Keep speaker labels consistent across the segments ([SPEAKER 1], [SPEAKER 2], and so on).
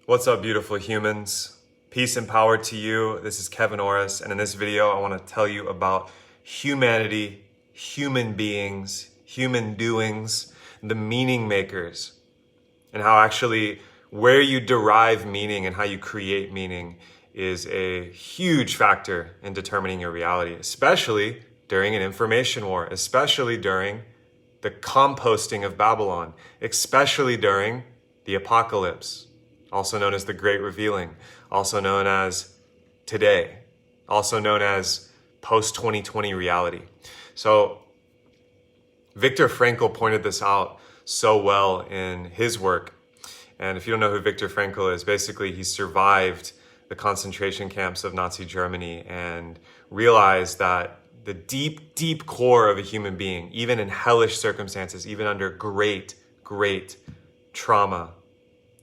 [SPEAKER 1] What's up, beautiful humans? Peace and power to you. This is Kevin Orosz, and in this video, I want to tell you about humanity, human beings, human doings, the meaning makers, and how actually where you derive meaning and how you create meaning is a huge factor in determining your reality, especially during an information war, especially during the composting of Babylon, especially during the apocalypse, also known as the Great Revealing, also known as today, also known as post-2020 reality. So Viktor Frankl pointed this out so well in his work. And if you don't know who Viktor Frankl is, basically he survived the concentration camps of Nazi Germany and realized that the deep, deep core of a human being, even in hellish circumstances, even under great, great trauma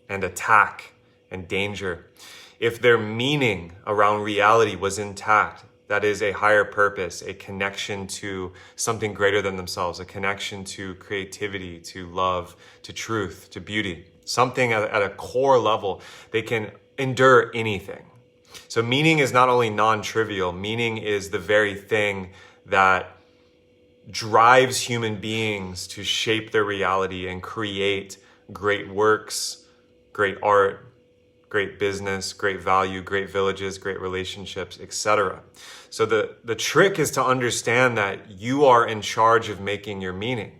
[SPEAKER 1] and attack and danger, if their meaning around reality was intact, that is a higher purpose, a connection to something greater than themselves, a connection to creativity, to love, to truth, to beauty, something at a core level, they can endure anything. So meaning is not only non-trivial, meaning is the very thing that drives human beings to shape their reality and create great works, great art, great business, great value, great villages, great relationships, etc. So the trick is to understand that you are in charge of making your meaning.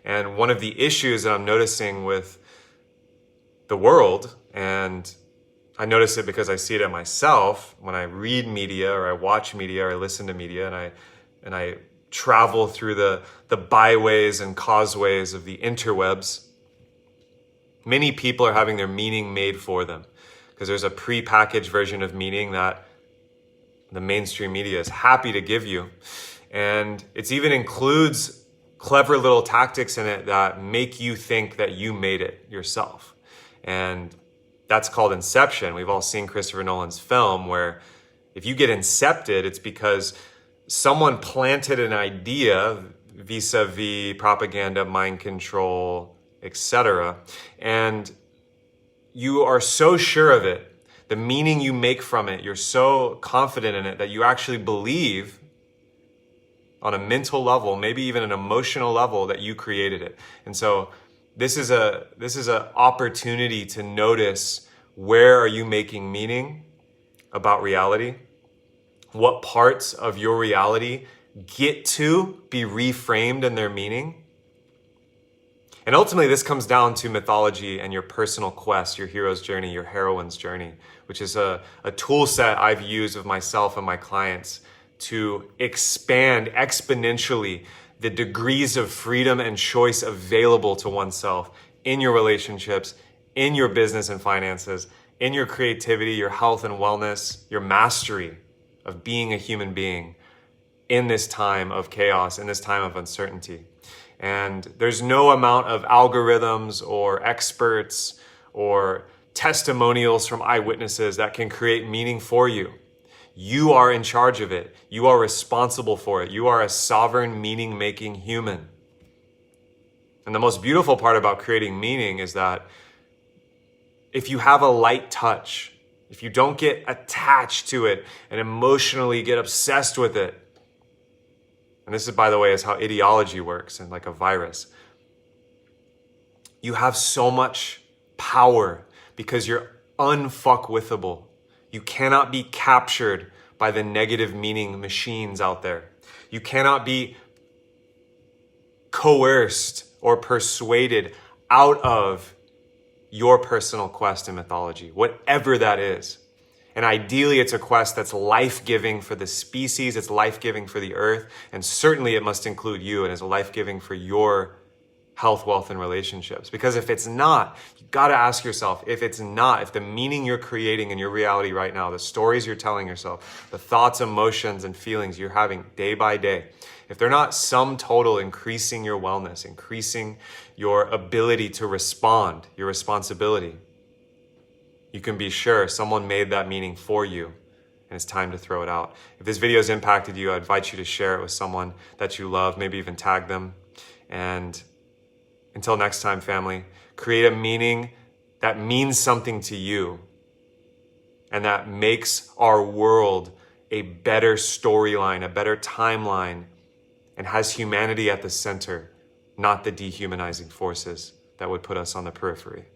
[SPEAKER 1] And one of the issues that I'm noticing with the world, and I notice it because I see it in myself when I read media or I watch media or I listen to media and I travel through the byways and causeways of the interwebs. Many people are having their meaning made for them because there's a pre-packaged version of meaning that the mainstream media is happy to give you. And it even includes clever little tactics in it that make you think that you made it yourself. And that's called inception. We've all seen Christopher Nolan's film where if you get incepted, it's because someone planted an idea vis-a-vis propaganda, mind control, etc. And you are so sure of it, the meaning you make from it, you're so confident in it that you actually believe on a mental level, maybe even an emotional level, that you created it. And so this is a opportunity to notice, where are you making meaning about reality? What parts of your reality get to be reframed in their meaning? And ultimately, this comes down to mythology and your personal quest, your hero's journey, your heroine's journey, which is a tool set I've used with myself and my clients to expand exponentially the degrees of freedom and choice available to oneself in your relationships, in your business and finances, in your creativity, your health and wellness, your mastery of being a human being in this time of chaos, in this time of uncertainty. And there's no amount of algorithms or experts or testimonials from eyewitnesses that can create meaning for you. You are in charge of it. You are responsible for it. You are a sovereign, meaning-making human. And the most beautiful part about creating meaning is that if you have a light touch, if you don't get attached to it and emotionally get obsessed with it, and this is, by the way, is how ideology works and like a virus, you have so much power because you're unfuckwithable. You cannot be captured by the negative meaning machines out there. You cannot be coerced or persuaded out of your personal quest in mythology, whatever that is. And ideally, it's a quest that's life-giving for the species, it's life-giving for the earth, and certainly it must include you and is life-giving for your health, wealth, and relationships. Because if it's not, you gotta ask yourself, if it's not, if the meaning you're creating in your reality right now, the stories you're telling yourself, the thoughts, emotions, and feelings you're having day by day, if they're not sum total increasing your wellness, increasing your ability to respond, your responsibility, you can be sure someone made that meaning for you and it's time to throw it out. If this video has impacted you, I invite you to share it with someone that you love, maybe even tag them. And until next time, family, create a meaning that means something to you and that makes our world a better storyline, a better timeline, and has humanity at the center, not the dehumanizing forces that would put us on the periphery.